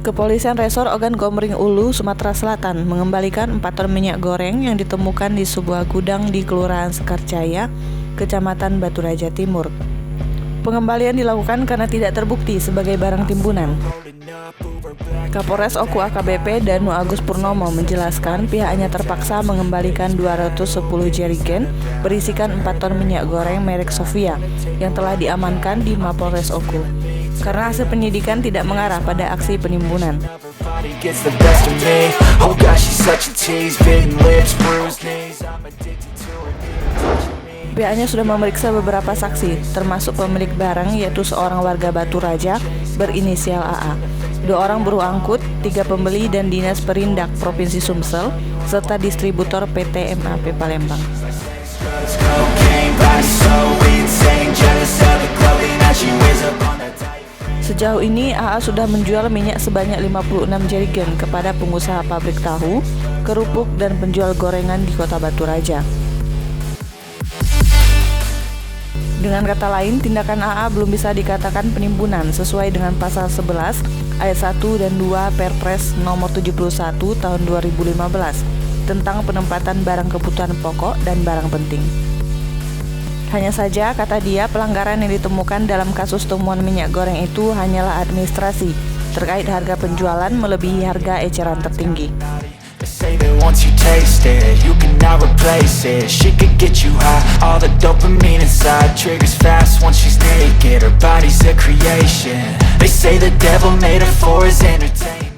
Kepolisian Resor Ogan Komering Ulu, Sumatera Selatan mengembalikan 4 ton minyak goreng yang ditemukan di sebuah gudang di Kelurahan Sekarjaya, Kecamatan Batu Raja Timur. Pengembalian dilakukan karena tidak terbukti sebagai barang timbunan. Kapolres Oku AKBP Danu Agus Purnomo menjelaskan pihaknya terpaksa mengembalikan 210 jerigen berisikan 4 ton minyak goreng merek Sofia yang telah diamankan di Mapolres Oku karena hasil penyidikan tidak mengarah pada aksi penimbunan. Pihaknya sudah memeriksa beberapa saksi, termasuk pemilik barang yaitu seorang warga Batu Raja berinisial AA, 2 orang buruh angkut, 3 pembeli dan Dinas Perindak Provinsi Sumsel, serta distributor PT MAP Palembang. Sejauh ini, AA sudah menjual minyak sebanyak 56 jerigen kepada pengusaha pabrik tahu, kerupuk, dan penjual gorengan di Kota Batu Raja. Dengan kata lain, tindakan AA belum bisa dikatakan penimbunan sesuai dengan pasal 11 ayat 1 dan 2 Perpres nomor 71 tahun 2015 tentang penempatan barang kebutuhan pokok dan barang penting. Hanya saja, kata dia, pelanggaran yang ditemukan dalam kasus temuan minyak goreng itu hanyalah administrasi terkait harga penjualan melebihi harga eceran tertinggi. Say that once you taste it, you cannot replace it. She could get you high, all the dopamine inside triggers fast once she's naked. Her body's a creation. They say the devil made her for his entertainment.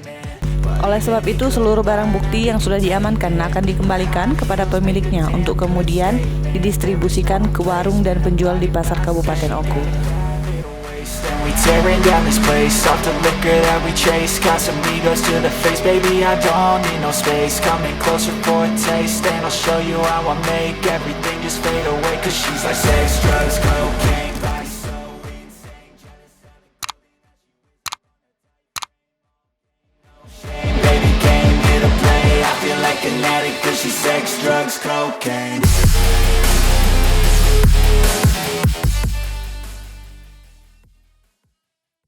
Oleh sebab itu, seluruh barang bukti yang sudah diamankan akan dikembalikan kepada pemiliknya untuk kemudian didistribusikan ke warung dan penjual di pasar Kabupaten Oku. We tearing down this place off the liquor that we chase. Got some egos to the face, baby, I don't need no space. Coming closer for a taste, and I'll show you how I make everything just fade away. Cause she's like sex, drugs, cocaine, body so insane. Shame, baby, came here to play. I feel like an addict cause she's sex, drugs, cocaine.